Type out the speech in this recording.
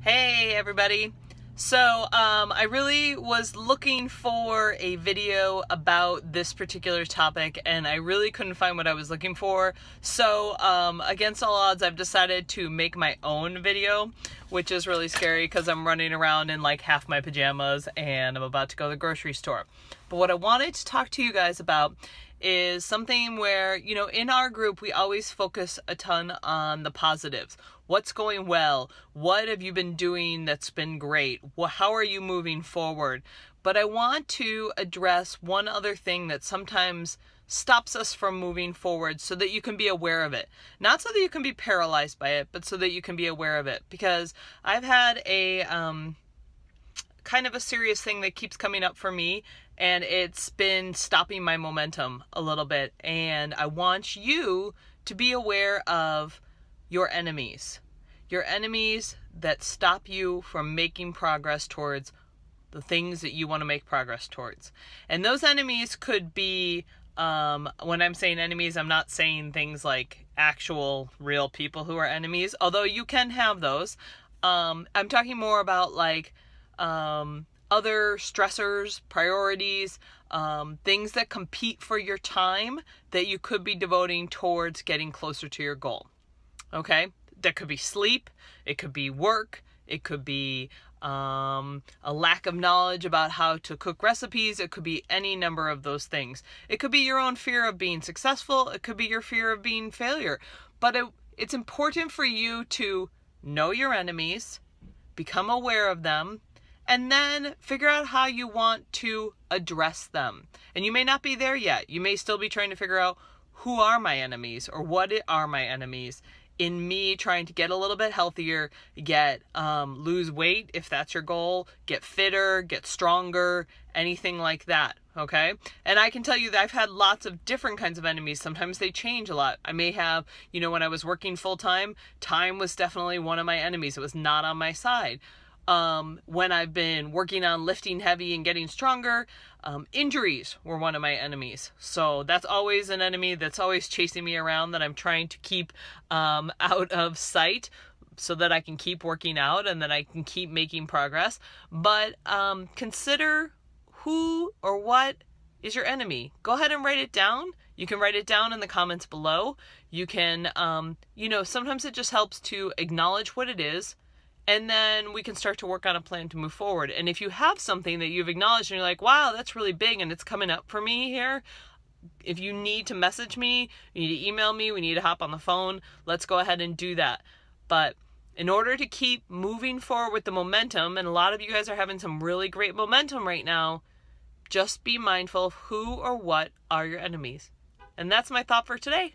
Hey everybody. So I really was looking for a video about this particular topic and I really couldn't find what I was looking for. So against all odds, I've decided to make my own video, which is really scary because I'm running around in like half my pajamas and I'm about to go to the grocery store. But what I wanted to talk to you guys about is something where, you know, in our group, we always focus a ton on the positives. What's going well? What have you been doing that's been great? How are you moving forward? But I want to address one other thing that sometimes stops us from moving forward so that you can be aware of it. Not so that you can be paralyzed by it, but so that you can be aware of it. Because I've had a kind of a serious thing that keeps coming up for me, and it's been stopping my momentum a little bit. And I want you to be aware of your enemies that stop you from making progress towards the things that you want to make progress towards. And those enemies could be, when I'm saying enemies, I'm not saying things like actual real people who are enemies, although you can have those. I'm talking more about like other stressors, priorities, things that compete for your time that you could be devoting towards getting closer to your goal. Okay? That could be sleep, it could be work, it could be a lack of knowledge about how to cook recipes, it could be any number of those things. It could be your own fear of being successful, it could be your fear of being failure. But it's important for you to know your enemies, become aware of them, and then figure out how you want to address them. And you may not be there yet. You may still be trying to figure out who are my enemies or what are my enemies in me trying to get a little bit healthier, lose weight if that's your goal, get fitter, get stronger, anything like that. Okay? And I can tell you that I've had lots of different kinds of enemies. Sometimes they change a lot. I may have, you know, when I was working full-time, time was definitely one of my enemies. It was not on my side. When I've been working on lifting heavy and getting stronger, injuries were one of my enemies. So that's always an enemy that's always chasing me around that I'm trying to keep out of sight so that I can keep working out and that I can keep making progress. But consider who or what is your enemy. Go ahead and write it down. You can write it down in the comments below. You can, you know, sometimes it just helps to acknowledge what it is. And then we can start to work on a plan to move forward. And if you have something that you've acknowledged and you're like, wow, that's really big and it's coming up for me here, if you need to message me, you need to email me, we need to hop on the phone, let's go ahead and do that. But in order to keep moving forward with the momentum, and a lot of you guys are having some really great momentum right now, just be mindful of who or what are your enemies. And that's my thought for today.